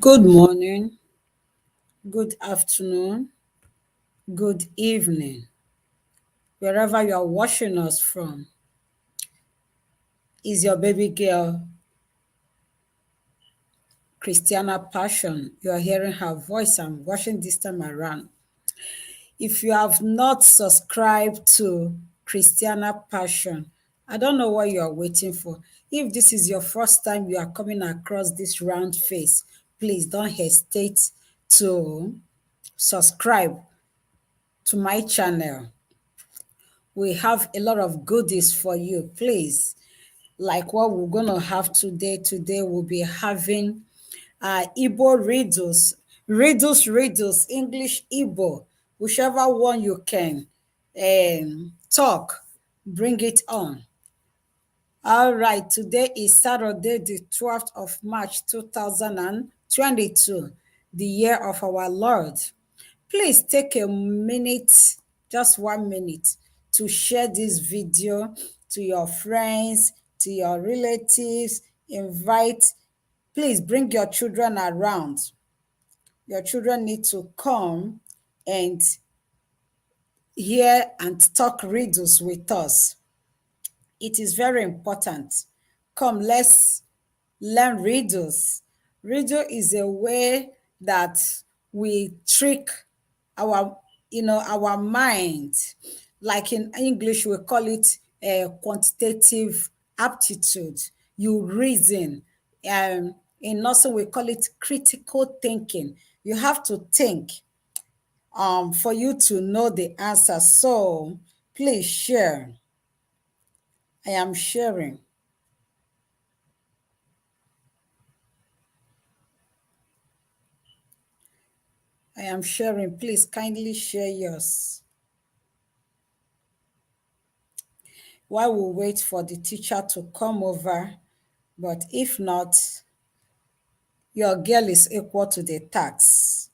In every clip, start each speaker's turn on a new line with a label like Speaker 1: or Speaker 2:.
Speaker 1: Good morning, good afternoon, good evening, wherever you are watching us from. Is your baby girl Christiana Passion? You are hearing her voice and watching this time around. If you have not subscribed to Christiana Passion, I don't know what you are waiting for. If this is your first time you are coming across this round face, please don't hesitate to subscribe to my channel. We have a lot of goodies for you, please. Like what we're going to have today. Today we'll be having Igbo riddles, English, Igbo, whichever one you can talk, bring it on. All right, today is Saturday, the 12th of March, 2022, the year of our Lord. Please take a minute, just 1 minute, to share this video to your friends, to your relatives, invite. Please bring your children around. Your children need to come and hear and talk riddles with us. It is very important. Come, let's learn riddles. Riddle is a way that we trick our, our mind. Like in English, we call it quantitative aptitude. You reason. In nursing, we call it critical thinking. You have to think for you to know the answer. So please share. I am sharing. I am sharing. Please kindly share yours. While we wait for the teacher to come over, but if not, your girl is equal to the tax.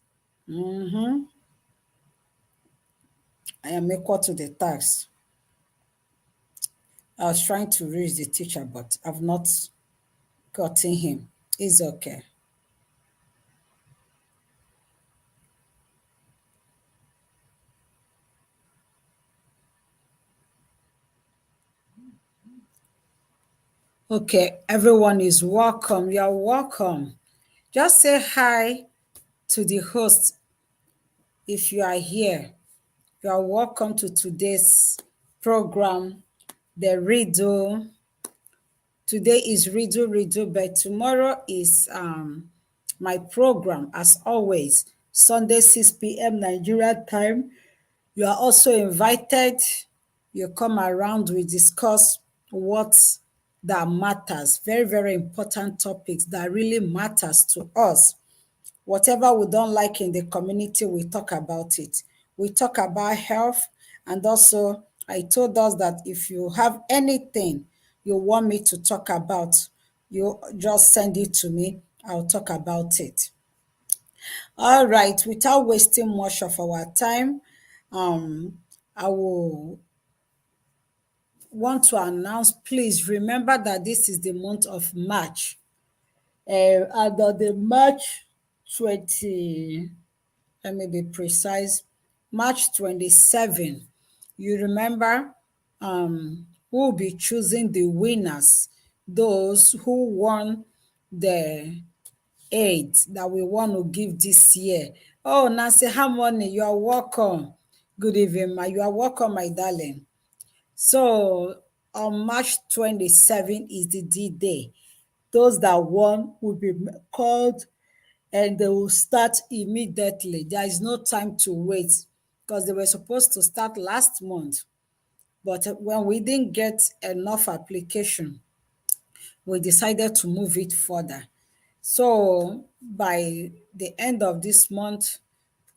Speaker 1: I am equal to the tax. I was trying to reach the teacher, but I've not gotten him. It's okay. Okay, everyone is welcome. You're welcome. Just say hi to the host if you are here. You are welcome to today's program, the riddle. Today is riddle, but tomorrow is my program, as always, Sunday, 6 p.m. Nigeria time. You are also invited. You come around, we discuss what that matters. Very, very important topics that really matters to us. Whatever we don't like in the community, we talk about it. We talk about health, and also I told us that if you have anything you want me to talk about, you just send it to me. I'll talk about it. All right, without wasting much of our time, I will want to announce, please remember that this is the month of March. And on the March 20, let me be precise, March 27, you remember, we'll be choosing the winners, those who won the aid that we want to give this year. Oh, Nancy Harmony, you are welcome. Good evening, ma. You are welcome, my darling. So on March 27 is the D-Day. Those that won will be called and they will start immediately. There is no time to wait because they were supposed to start last month. But when we didn't get enough application, we decided to move it further. So by the end of this month,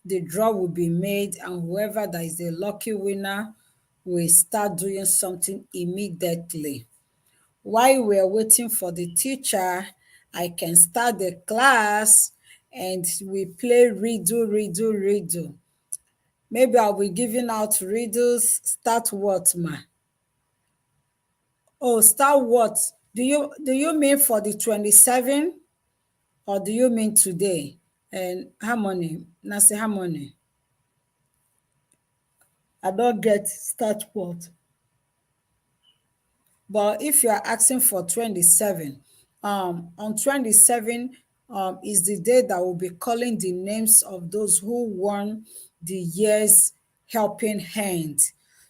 Speaker 1: the draw will be made, and whoever that is the lucky winner will start doing something immediately. While we're waiting for the teacher, I can start the class and we play riddle. Maybe I'll be giving out riddles. Start what, ma? Oh, start what? Do you mean for the 27? Or do you mean today? And harmony, Nancy harmony. I don't get start what. But if you are asking for 27, on 27 is the day that we'll be calling the names of those who won the year's helping hand.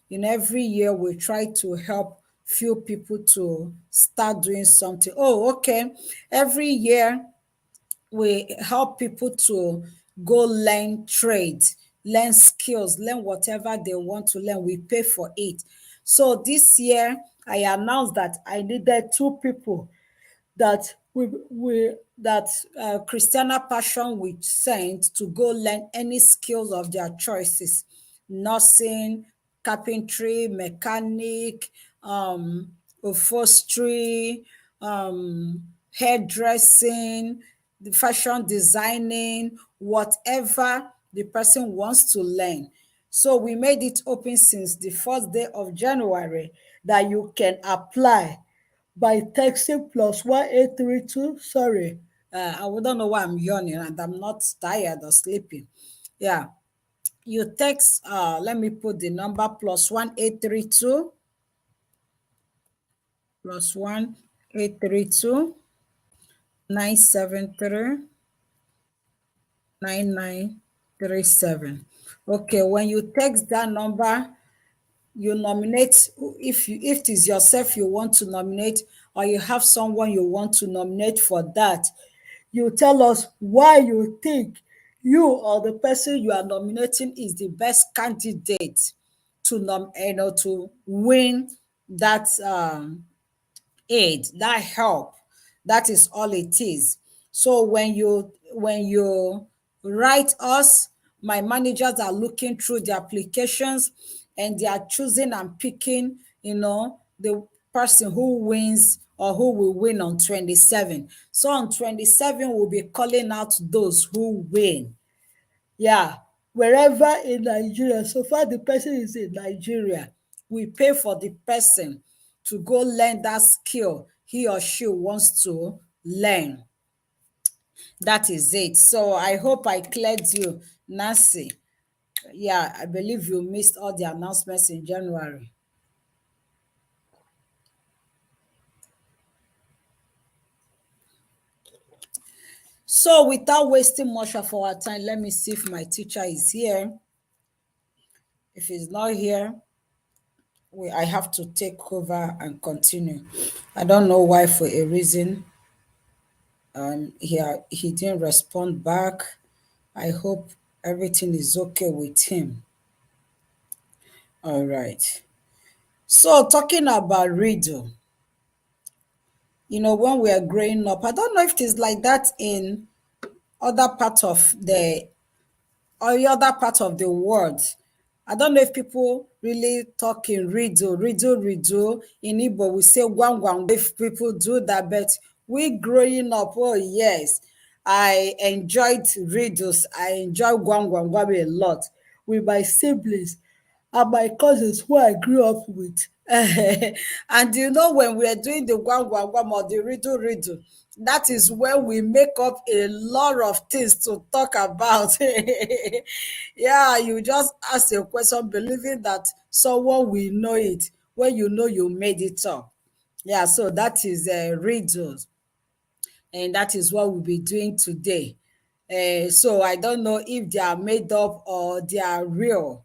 Speaker 1: In every year, we try to help few people to start doing something. Oh, okay. Every year, we help people to go learn trade, learn skills, learn whatever they want to learn. We pay for it. So this year, I announced that I needed two people that we that Christiana Passion we sent to go learn any skills of their choices, nursing, carpentry, mechanic, upholstery, hairdressing, the fashion designing, whatever the person wants to learn. So we made it open since the first day of January that you can apply by texting +1832. Sorry, I don't know why I'm yawning and I'm not tired or sleeping. Yeah, you text, let me put the number +1832 +1832 973 9937. Okay, when you text that number, you nominate if it is yourself you want to nominate, or you have someone you want to nominate for that. You tell us why you think you or the person you are nominating is the best candidate to to win that aid, that help. That is all it is. So when you write us, my managers are looking through the applications and they are choosing and picking, the person who wins or who will win on 27. So on 27, we'll be calling out those who win. Yeah, wherever in Nigeria, so far the person is in Nigeria, we pay for the person to go learn that skill he or she wants to learn. That is it. So I hope I cleared you, Nancy. Yeah, I believe you missed all the announcements in January. So without wasting much of our time, let me see if my teacher is here. If he's not here, I have to take over and continue. I don't know why, for a reason. He didn't respond back. I hope everything is okay with him. All right. So talking about riddle, when we are growing up, I don't know if it is like that in other part of the or the other part of the world. I don't know if people really talk in riddle, riddle, riddle. In Igbo, we say Gwam-Gwam. If people do that, but we growing up, oh yes, I enjoyed riddles. I enjoy Gwam-Gwam a lot with my siblings and my cousins who I grew up with. And when we are doing the Gwam-Gwam or the riddle, riddle, that is when we make up a lot of things to talk about. Yeah, you just ask a question believing that someone will know it when you know you made it up. Yeah, so that is riddles, and that is what we'll be doing today. So I don't know if they are made up or they are real.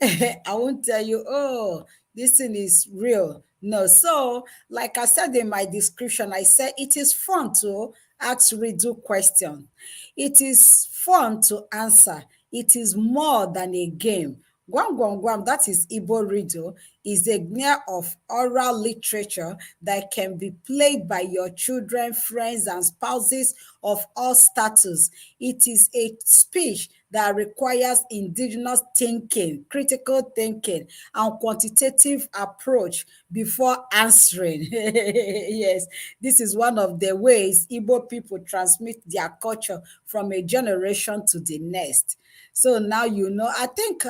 Speaker 1: I won't tell you, oh, this thing is real. No. So, like I said in my description, I said it is fun to ask riddle question. It is fun to answer. It is more than a game. Gwam-Gwam-Gwam, that is Igbo riddle, is a genre of oral literature that can be played by your children, friends, and spouses of all status. It is a speech that requires indigenous thinking, critical thinking, and quantitative approach before answering. Yes, this is one of the ways Igbo people transmit their culture from a generation to the next. So now I think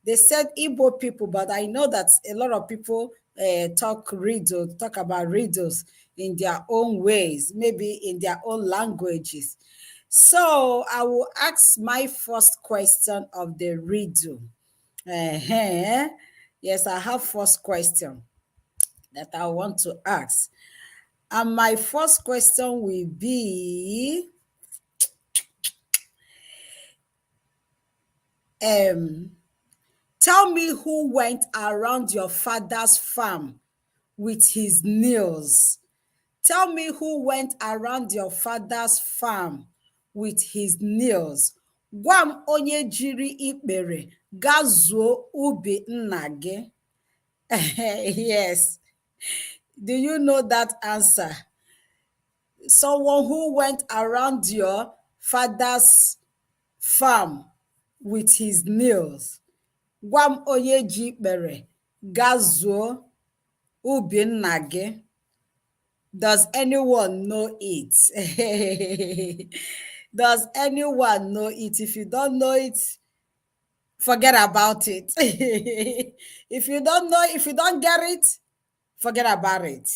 Speaker 1: they said Igbo people, but I know that a lot of people talk about riddles in their own ways, maybe in their own languages. So I will ask my first question of the riddle. uh Yes, I have first question that I want to ask. And my first question will be, um, tell me who went around your father's farm with his nails. Tell me who went around your father's farm with his nails. Gwam onye jiri ikpere gazuo ubi nna gị. Yes. Do you know that answer? Someone who went around your father's farm with his nails. Gwam onye ji ikpere gazuo ubi nna gị. Does anyone know it? Does anyone know it? If you don't know it, forget about it. If you don't know, if you don't get it, forget about it.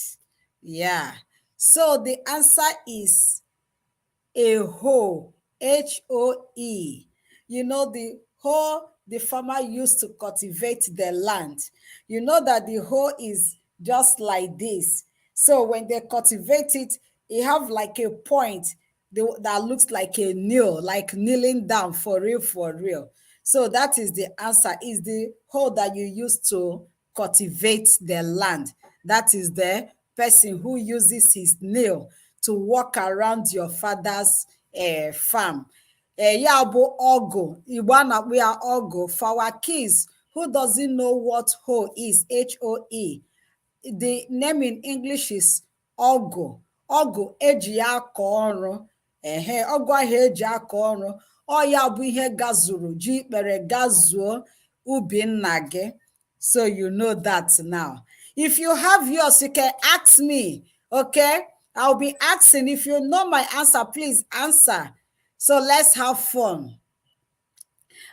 Speaker 1: Yeah. So the answer is a hoe, Hoe. You know, the hoe the farmer used to cultivate the land. You know that the hoe is just like this. So when they cultivate it, it have like a point that looks like a nail, like kneeling down, for real, for real. So that is the answer, is the hoe that you use to cultivate the land. That is the person who uses his nail to walk around your father's farm. Ya bụ ọgụ, Igbo a na-akpọ ya ọgụ. For our kids who doesn't know what hoe is, Hoe, the name in English is ọgụ. Ọgụ eji ya akọ ọrụ. Ọgụ ahụ eji akọ ọrụ, ọ ya bụ ihe gazuru, ji ikpere gazuo ubi nna gị. So you know that now. If you have yours, you can ask me, okay? I'll be asking. If you know my answer, please answer. So let's have fun.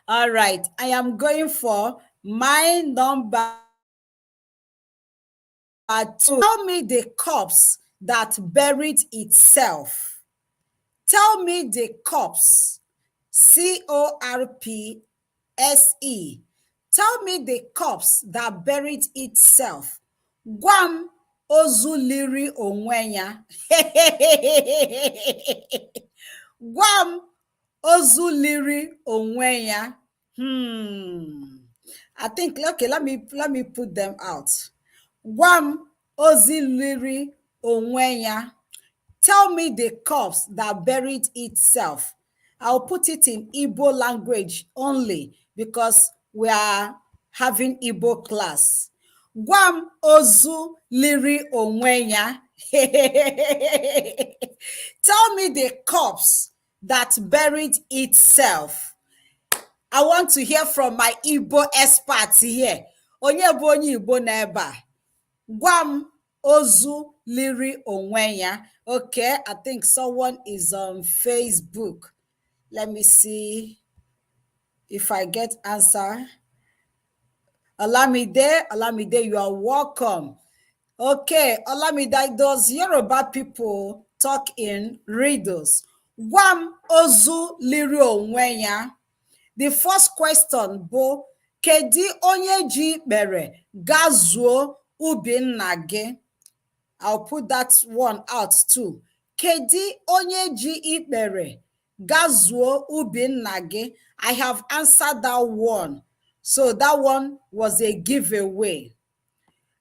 Speaker 1: All right. I am going for my number 2. Tell me the corpse that buried itself. Tell me the corpse. Corpse. Tell me the corpse that buried itself. Gwam ozu liri onwe ya. Gwam ozu liri onwe ya. I think, okay, let me put them out. Gwam ozu liri onwe ya. Tell me the corpse that buried itself. I'll put it in Igbo language only because we are having Igbo class. Gwam ozu liri onwe ya. Tell me the corpse that buried itself. I want to hear from my Igbo experts here. Onye bụ onye Igbo n'ebe a? Gwam ozu liri onwe ya. Okay, I think someone is on Facebook. Let me see if I get answer. Olamide, you are welcome. Okay, Olamide, does Yoruba people talk in riddles? Gwam ozu liri onwe ya. The first question bụ, kedi onye ji ikpere gazuo ubi nna gị? I'll put that one out too. Kedi onye ji ikpere gazuo ubi nna gị? I have answered that one. So that one was a giveaway.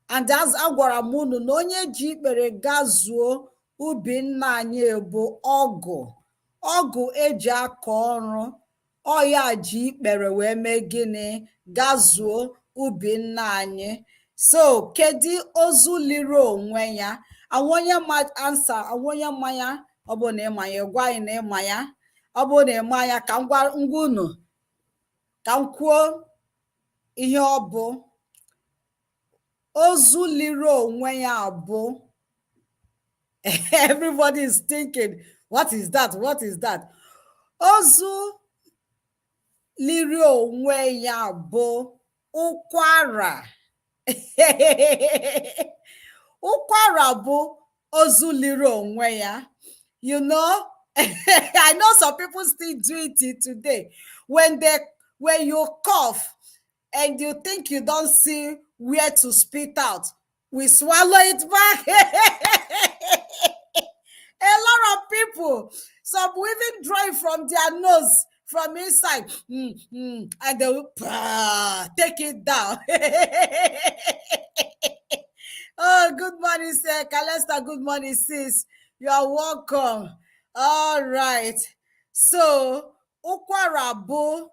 Speaker 1: And as agwara m unu na onye ji ikpere gazuo ubi nna anyị bụ ọgụ. Ọgụ eji akọ ọrụ. Ọ ya ji ikpere wee mee gịnị? Gazuo ubi nna anyị. So kedi ozu liri onwe ya? Awonye ma answer, awonye ma ya. Ọ bụ na ịma ya, gwa anyị na ịma ya. Ọ bụ na ịma ya, ka ngwa unu, ka m kwuo ihe ọ bụ. Ozu liri onwe ya bụ. Everybody is thinking, what is that? What is that? Ozu liri onwe ya bụ ụkwara. Ụkwara bụ ozu liri onwe ya. You know, I know some people still do it till today. When you cough and you think you don't see where to spit out, we swallow it back. A lot of people, some will even draw it from their nose, from inside, and they will take it down. Oh, good morning, sir. Calesta, good morning, sis. You are welcome. All right. So, ụkwara bụ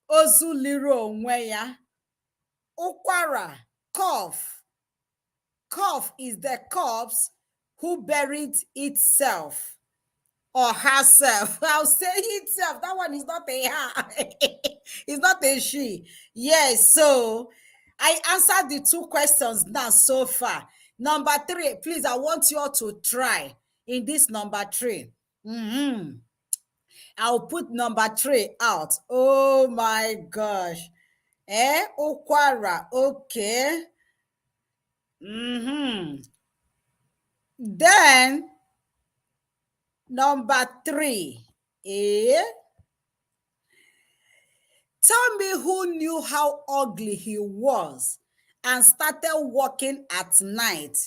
Speaker 1: ozu liri onwe ya. Ụkwara, cough. Cough is the corpse who buried itself or herself. I'll say itself. That one is not a her. It's not a she. Yes. So I answered the two questions now so far. Number 3, please, I want you all to try in this number 3. I'll put number 3 out. Oh my gosh. Ukwara. Okay. Then number 3. Tell me who knew how ugly he was and started walking at night.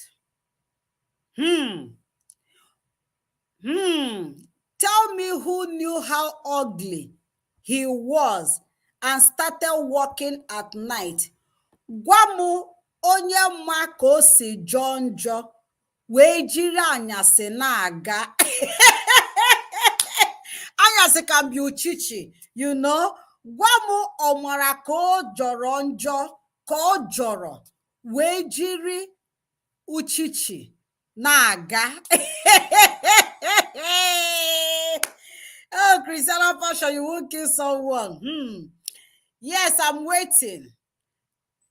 Speaker 1: Tell me who knew how ugly he was and started walking at night. Gwamu onye ma ka o si jọọ njọ wee jiri anyasị na-aga. Anyasị can be uchichi, you know. Gwamu ọmara ka o jọrọ njọ ka ọ jọrọ wee jiri uchichi na-aga. Oh, Christiana Passion, you won't kill someone. Yes, I'm waiting.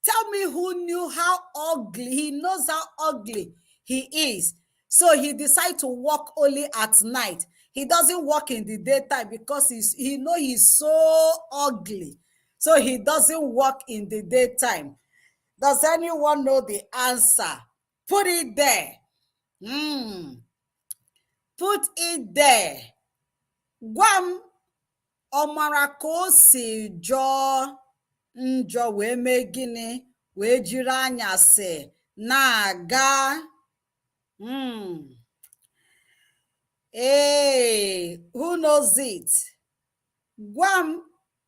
Speaker 1: Tell me who knew how ugly, he knows how ugly he is. So he decided to walk only at night. He doesn't walk in the daytime because he knows he's so ugly. So he doesn't walk in the daytime. Does anyone know the answer? Put it there. Put it there. Gwam ọmara ka o si jọọ njọ wee mee gịnị wee jiri anyasị na-aga. Hey, who knows it? Gwam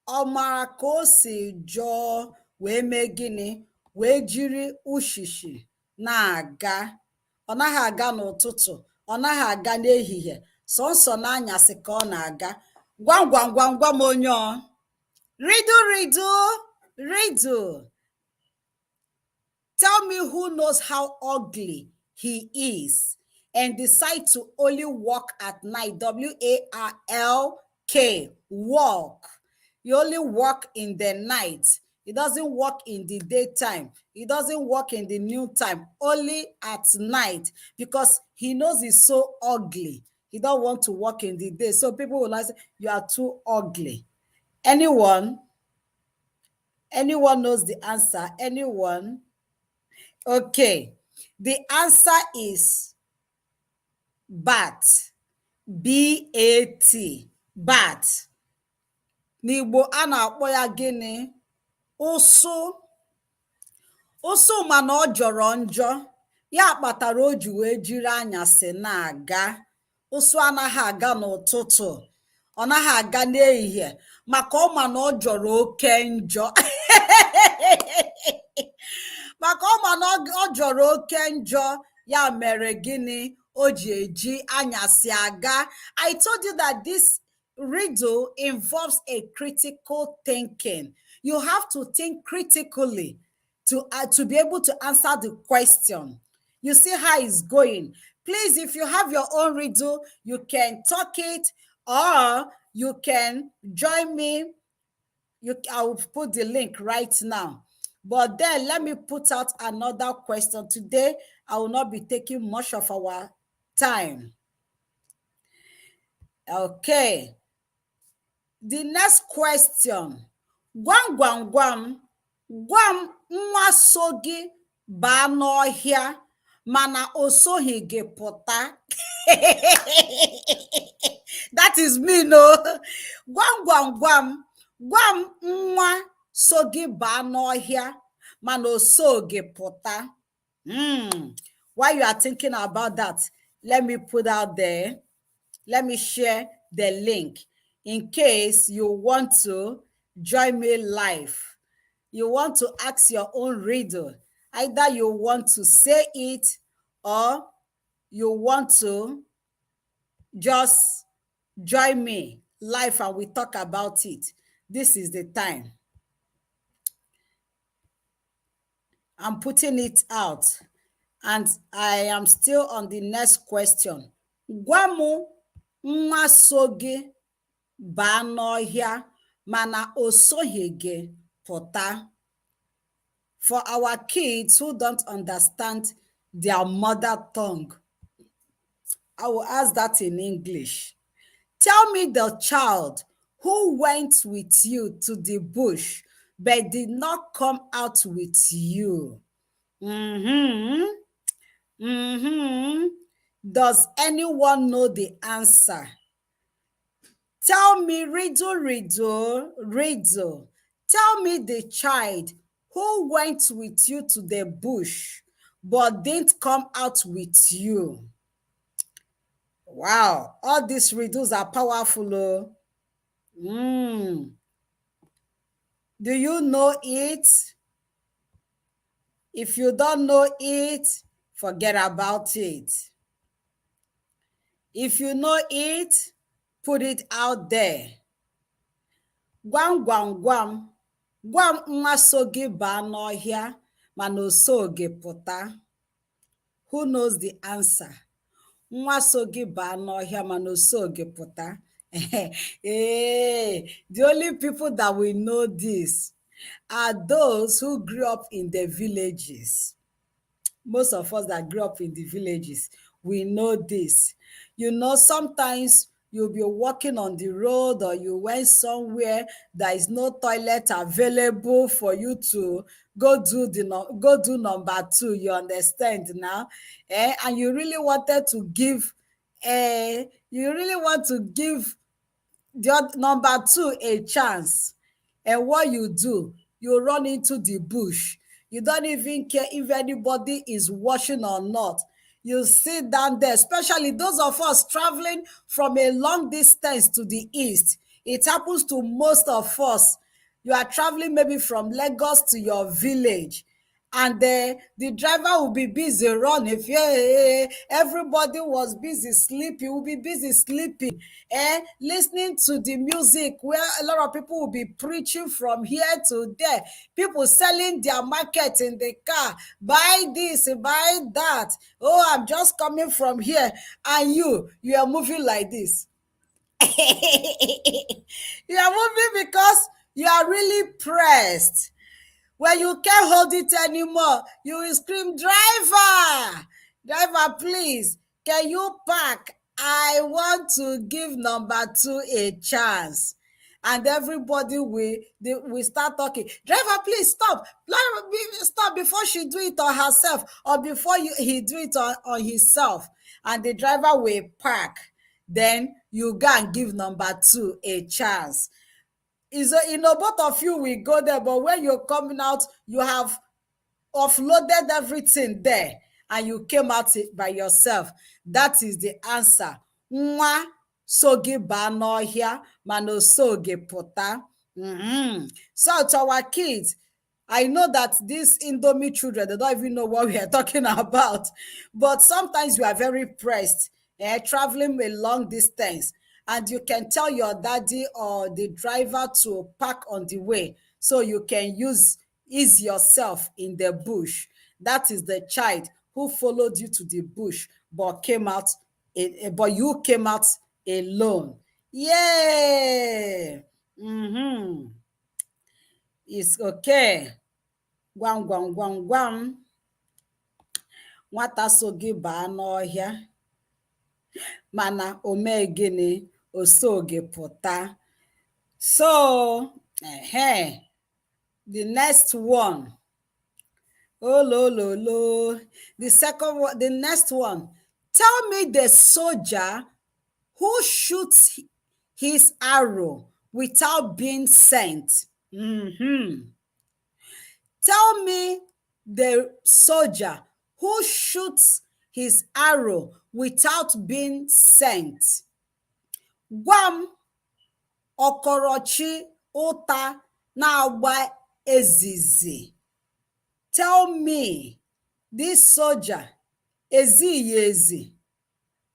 Speaker 1: ọmara ka o si jọọ wee mee gịnị wee jiri ushishi na-aga. Ọ naghị aga n'ụtụtụ, ọ naghị aga n'ehihie, sọnsọ n'anyasị ka ọ na-aga. Gwam gwam gwam gwam onye ọ. Riddle, riddle, riddle. Tell me who knows how ugly he is and decide to only walk at night. W-A-R-L-K. Walk. You only walk in the night. He doesn't walk in the daytime. He doesn't walk in the noontime. Only at night because he knows he's so ugly. He don't want to walk in the day. So people will like say, you are too ugly. Anyone? Anyone knows the answer? Anyone? Okay. The answer is bat. B-A-T. Bat. N'Igbo a na-akpọ ya gịnị? Ụsụ. Ụsụ mana ọ jọrọ njọ. Ya kpatara o ji wee jiri anyasị na-aga. Ụsụ anaghị aga n'ụtụtụ. Ọ naghị aga n'ehihie maka ọ ma na ọ jọrọ oke njọ. Maka ọ ma na ọ jọrọ oke njọ, ya mere gịnị o ji eji anyasị aga. I told you that this riddle involves a critical thinking. You have to think critically to be able to answer the question. You see how it's going. Please, if you have your own riddle, you can talk it or you can join me. I will put the link right now. But then let me put out another question. Today, I will not be taking much of our time. Okay. The next question. Gwam gwam gwam. Gwam nwa so gị baa n'ọhịa mana o soghị gị pụta. That is me, no. Gwam gwam gwam. Gwam nwa so gị baa n'ọhịa mana o so gị pụta. While you are thinking about that, let me put out there, let me share the link in case you want to join me live. You want to ask your own riddle. Either you want to say it or you want to just join me live and we talk about it. This is the time. I'm putting it out. And I am still on the next question. Gwamu nwa so gị baa n'ọhịa mana o soghị gị pụta. For our kids who don't understand their mother tongue, I will ask that in English. Tell me the child who went with you to the bush but did not come out with you. Does anyone know the answer? Tell me, riddle, riddle, riddle. Tell me the child who went with you to the bush but didn't come out with you. Wow, all these riddles are powerful. Oh. Do you know it? If you don't know it, forget about it. If you know it, put it out there. Gwam gwam gwam. Gwam nwa so gị baa n'ọhịa mana o so gị pụta. Who knows the answer? Nwa so gị baa n'ọhịa mana o so gị pụta. Hey, the only people that will know this are those who grew up in the villages. Most of us that grew up in the villages, we know this. You know, sometimes you'll be walking on the road or you went somewhere, there is no toilet available for you to go do number 2. You understand now? And you really wanted to give, you really want to give the number 2 a chance. And what you do, you run into the bush. You don't even care if anybody is watching or not. You sit down there, especially those of us traveling from a long distance to the east. It happens to most of us. You are traveling maybe from Lagos to your village, and the driver will be busy running. If everybody was busy sleeping, will be busy sleeping, listening to the music where a lot of people will be preaching from here to there. People selling their market in the car. Buy this, buy that. Oh, I'm just coming from here. And you are moving like this. You are moving because you are really pressed. When you can't hold it anymore, you will scream, driver, driver, please, can you park? I want to give number 2 a chance. And everybody will start talking. Driver, please stop. Stop before she do it on herself or before he do it on himself. And the driver will park. Then you go and give number 2 a chance. Both of you will go there, but when you're coming out, you have offloaded everything there and you came out by yourself. That is the answer. Nwa so gị baa n'ọhịa mana o so gị pụta. So to our kids, I know that these Indomie children, they don't even know what we are talking about. But sometimes you are very pressed, traveling a long distance. And you can tell your daddy or the driver to park on the way so you can ease yourself in the bush. That is the child who followed you to the bush but you came out alone. Yeah. It's okay. Gwam gwam gwam gwam. Nwata so gị baa n'ọhịa mana o mee gịnị? O so gị pụta. So, the next one. Oh, lo, lo, lo. The second one, the next one. Tell me the soldier who shoots his arrow without being sent. Mhm. Tell me the soldier who shoots his arrow without being sent. Gwam ọkọrọchi ụta na-agba ezizi. Tell me this soldier ezighi ezi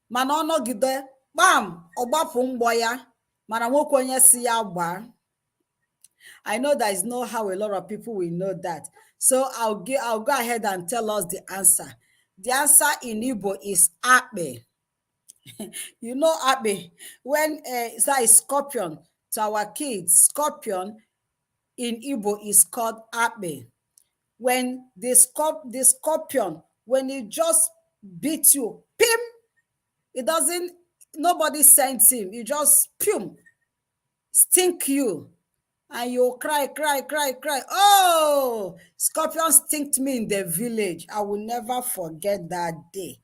Speaker 1: mana ọ nọgide kpam ọgbapụ mgbọ ya mana nwoke onye si ya gbaa. I know there is no how a lot of people will know that. So I'll go ahead and tell us the answer. The answer in Igbo is akpe. You know akpe. When it's like scorpion to our kids, scorpion in Igbo is called akpe. When the scorpion, when it just beats you, pim, it doesn't, nobody sends him. It just, pum, stink you. And you cry, cry, cry, cry. Oh, scorpion stinked me in the village. I will never forget that day.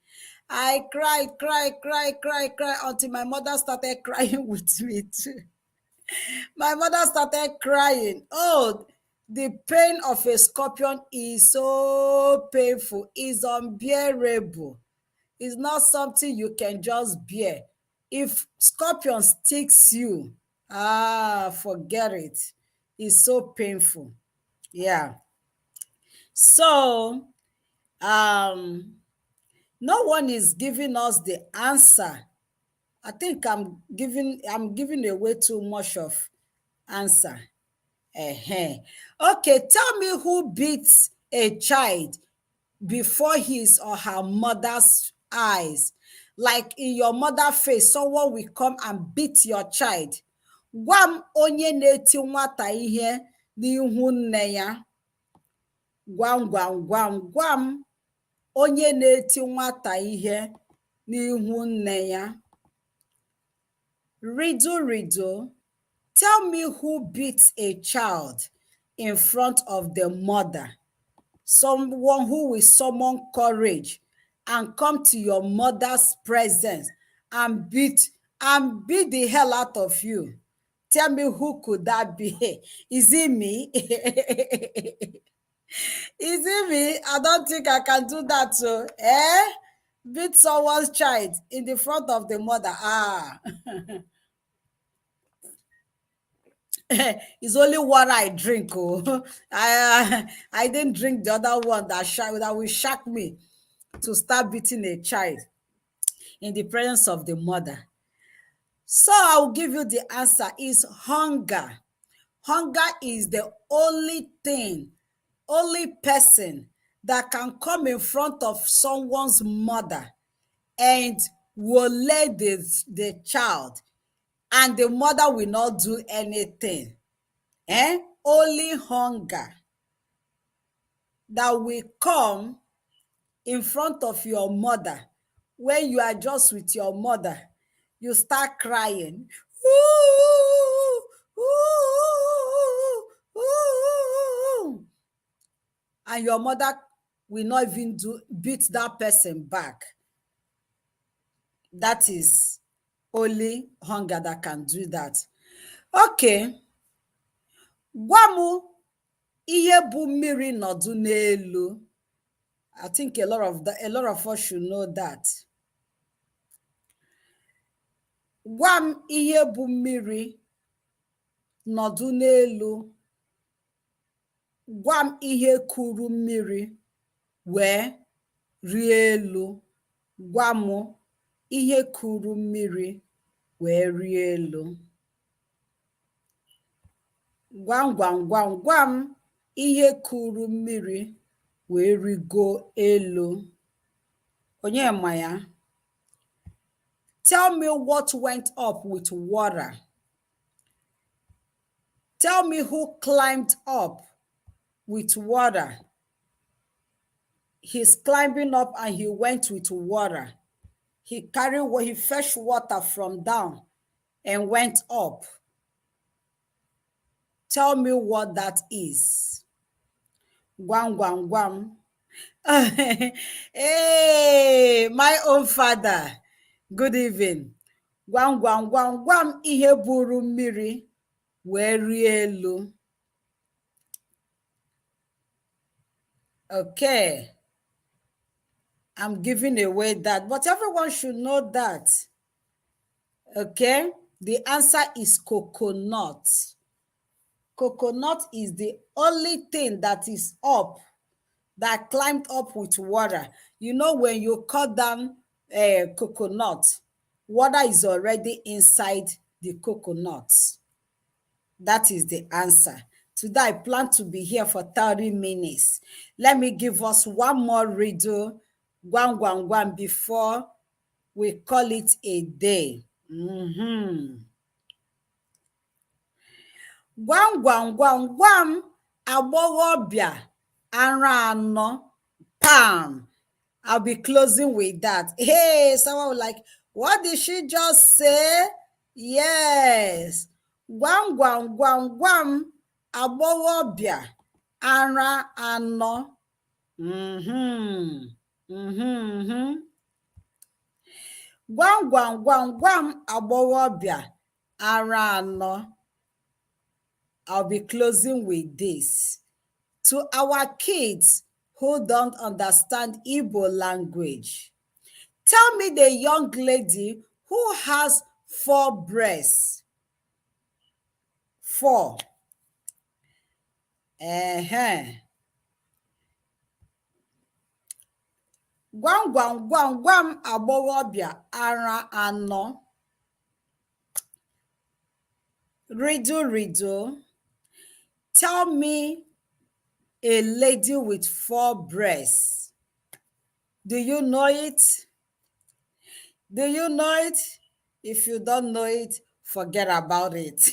Speaker 1: I cried, cried, cried, cried, cried until my mother started crying with me too. My mother started crying. Oh, the pain of a scorpion is so painful. It's unbearable. It's not something you can just bear. If scorpion sticks you, forget it. It's so painful. Yeah. So, no one is giving us the answer. I think I'm giving away too much of answer. Okay, tell me who beats a child before his or her mother's eyes. Like in your mother's face, someone will come and beat your child. Gwam onye na-eti nwata ihe n'ihu nne ya. Gwam, gwam, gwam, gwam onye na-eti nwata ihe n'ihu nne ya. Riddle, riddle. Tell me who beats a child in front of the mother. Someone who will summon courage and come to your mother's presence and beat the hell out of you. Tell me who could that be? Is it me? Is it me? I don't think I can do that. So, beat someone's child in the front of the mother. It's only water I drink. Oh, I didn't drink the other one that will shock me to start beating a child in the presence of the mother. So I'll give you the answer is hunger. Hunger is the only thing, only person that can come in front of someone's mother and will lay the child, and the mother will not do anything. Only hunger that will come in front of your mother when you are just with your mother. You start crying. Ooh, ooh, ooh, and your mother will not even beat that person back. That is only hunger that can do that. Okay. Gwamu ihe bụ mmiri nọdụ n'elu. I think a lot of us should know that. Gwam ihe bụ mmiri nọdụ n'elu. Gwam ihe kuru mmiri wee rie elu. Gwam ihe kuru mmiri wee rie elu. Gwam, gwam, gwam, gwam ihe kuru mmiri wee rigo elu. Onye ma ya? Tell me what went up with water. Tell me who climbed up with water. He's climbing up and he went with water. He fetched water from down and went up. Tell me what that is. Gwam, gwam, gwam. Hey, my own father. Good evening. Gwam gwam gwam gwam ihe buru mmiri wee rie elu. Okay, I'm giving away that, but everyone should know that. Okay, the answer is coconut. Coconut is the only thing that is up, that climbed up with water. You know, when you cut down a coconut, water is already inside the coconut. That is the answer. Today, I plan to be here for 30 minutes. Let me give us one more riddle, Gwam Gwam Gwam, before we call it a day. Gwam gwam gwam gwam, agbọghọbịa ara anọ, pam. I'll be closing with that. Hey, someone was like, what did she just say? Yes. Gwam gwam gwam gwam, agbọghọbịa ara anọ. Mm-hmm. Mm-hmm. Gwam gwam gwam gwam, agbọghọbịa ara anọ. I'll be closing with this. To our kids who don't understand Igbo language, tell me the young lady who has 4 breasts. 4. Gwam gwam gwam gwam, agbọghọbịa ara anọ. Riddle riddle. Tell me a lady with 4 breasts. Do you know it? Do you know it? If you don't know it, forget about it.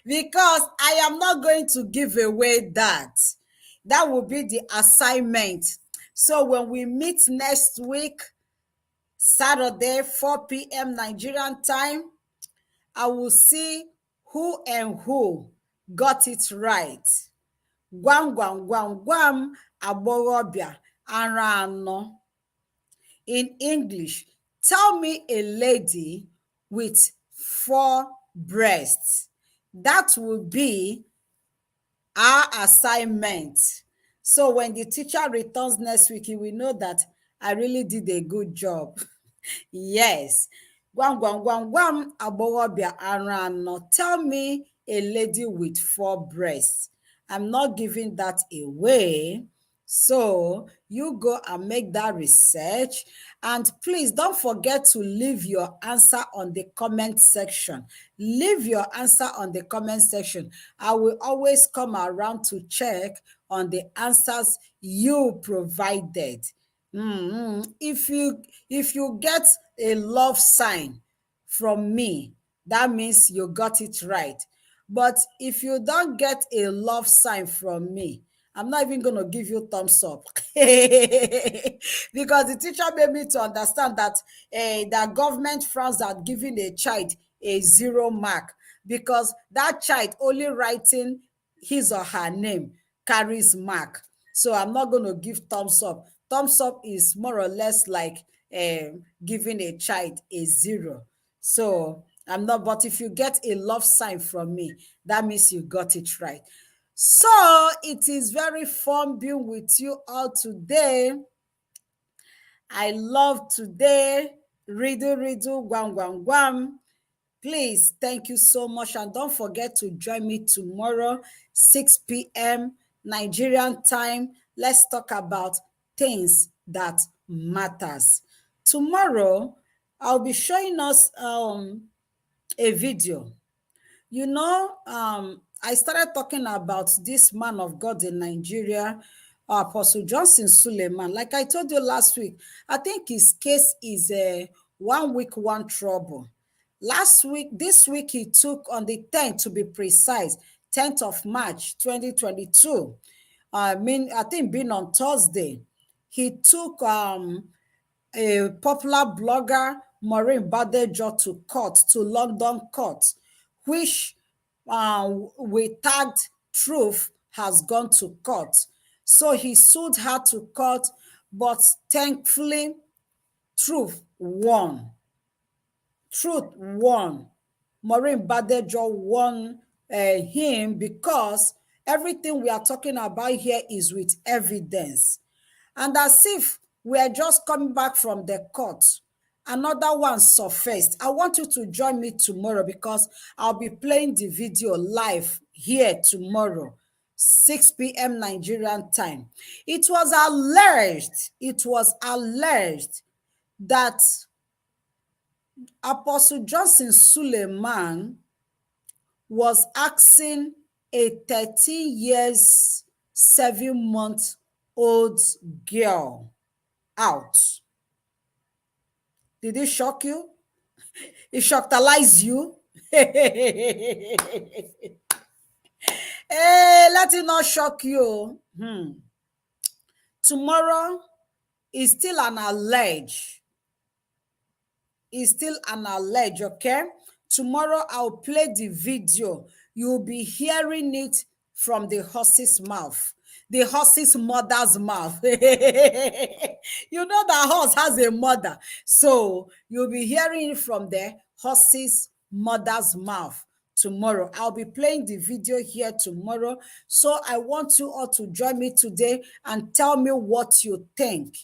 Speaker 1: Because I am not going to give away that. That will be the assignment. So when we meet next week, Saturday, 4 p.m. Nigerian time, I will see who and who got it right. Gwam gwam gwam gwam, agbọghọbịa ara anọ. In English, tell me a lady with 4 breasts. That will be our assignment. So when the teacher returns next week, he will know that I really did a good job. Yes. Gwam gwam gwam gwam, agbọghọbịa ara anọ. Tell me a lady with 4 breasts. I'm not giving that away. So you go and make that research. And please don't forget to leave your answer on the comment section. Leave your answer on the comment section. I will always come around to check on the answers you provided. If you get a love sign from me, that means you got it right. But if you don't get a love sign from me, I'm not even going to give you thumbs up. Because the teacher made me to understand that the government frowns at giving a child a 0 mark, because that child only writing his or her name carries mark. So I'm not going to give thumbs up. Thumbs up is more or less like giving a child a 0. So I'm not, but if you get a love sign from me, that means you got it right. So it is very fun being with you all today. I love today. Riddle, riddle, gwam, gwam, gwam. Please, thank you so much. And don't forget to join me tomorrow, 6 p.m. Nigerian time. Let's talk about things that matters. Tomorrow, I'll be showing us a video. You know, I started talking about this man of God in Nigeria, Apostle Johnson Suleiman. Like I told you last week, I think his case is a 1 week, 1 trouble. This week he took on the 10th, to be precise, 10th of March, 2022. I think being on Thursday, he took a popular blogger, Maureen Badejo, to London court, which we tagged Truth has gone to court. So he sued her to court, but thankfully, truth won. Truth won. Maureen Badejo won him because everything we are talking about here is with evidence. And as if we are just coming back from the court, another one surfaced. I want you to join me tomorrow because I'll be playing the video live here tomorrow, 6 p.m. Nigerian time. It was alleged that Apostle Johnson Suleiman was asking a 13 years, 7 month old girl out. Did it shock you? It shockalize you? Hey, let it not shock you. Tomorrow is still an allege. Is still an allege, okay? Tomorrow I'll play the video. You'll be hearing it from the horse's mouth, the horse's mother's mouth. You know that horse has a mother, so you'll be hearing it from the horse's mother's mouth tomorrow. I'll be playing the video here tomorrow, so I want you all to join me today and tell me what you think.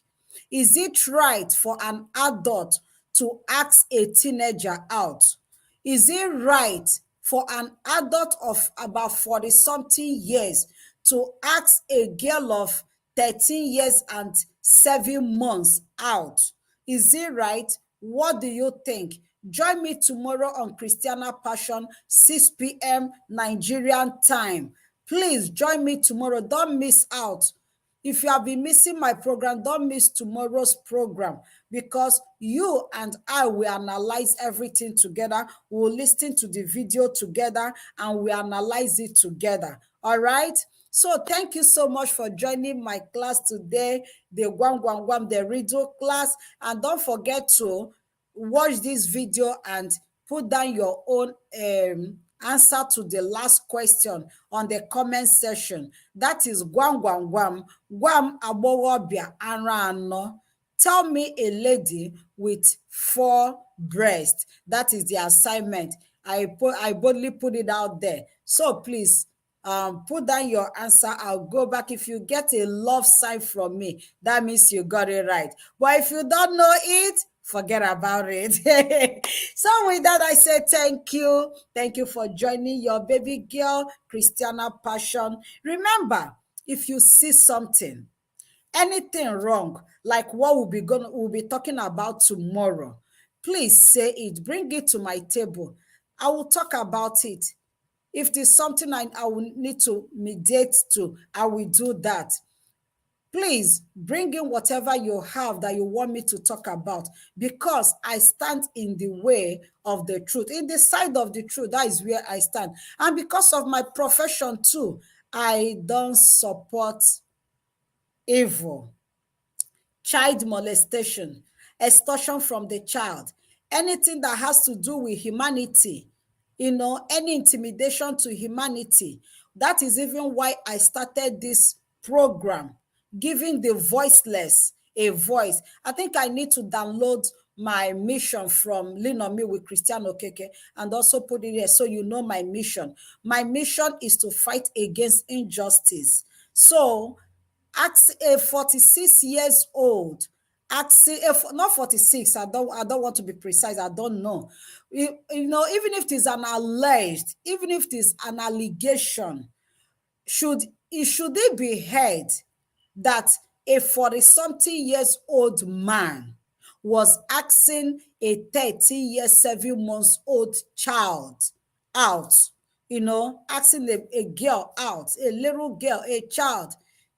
Speaker 1: Is it right for an adult to ask a teenager out? Is it right for an adult of about 40 something years to ask a girl of 13 years and 7 months out? Is it right? What do you think? Join me tomorrow on Christiana Passion, 6 p.m. Nigerian time. Please join me tomorrow. Don't miss out. If you have been missing my program, don't miss tomorrow's program because you and I will analyze everything together. We'll listen to the video together and we analyze it together. All right? So thank you so much for joining my class today, the Gwam-Gwam, the riddle class. And don't forget to watch this video and put down your own answer to the last question on the comment section. That is Gwam-Gwam, Gwam Agbowobia Arano. Tell me a lady with 4 breasts. That is the assignment. I boldly put it out there. So please put down your answer. I'll go back. If you get a love sign from me, that means you got it right. But if you don't know it, forget about it. So with that, I say thank you. Thank you for joining your baby girl, Christiana Passion. Remember, if you see something, anything wrong, like what we'll be talking about tomorrow, please say it. Bring it to my table. I will talk about it. If there's something I will need to mediate to, I will do that. Please bring in whatever you have that you want me to talk about, because I stand in the way of the truth, in the side of the truth. That is where I stand. And because of my profession too, I don't support evil, child molestation, extortion from the child, anything that has to do with humanity, any intimidation to humanity. That is even why I started this program, giving the voiceless a voice. I think I need to download my mission from Lean on Me with Christian Okeke and also put it here so you know my mission. My mission is to fight against injustice. So ask a 46 years old, not 46, I don't want to be precise, I don't know. Even if it is an alleged, even if it is an allegation, should it be heard that a 40 something years old man was asking a 13 years 7 months old child out, asking a girl out, a little girl, a child,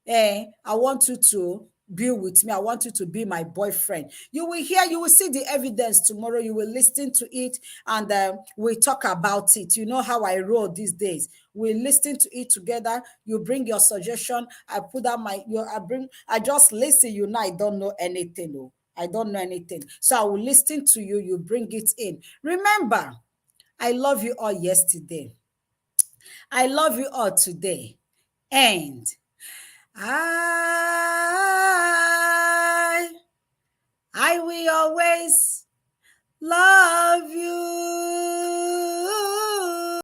Speaker 1: I want you to be with me. I want you to be my boyfriend. You will see the evidence tomorrow. You will listen to it and we'll talk about it. You know how I roll these days. We listen to it together. You bring your suggestion. I put out I just listen. I don't know anything. Oh, I don't know anything. So I will listen to you. You bring it in. Remember, I love you all yesterday. I love you all today. And I will always love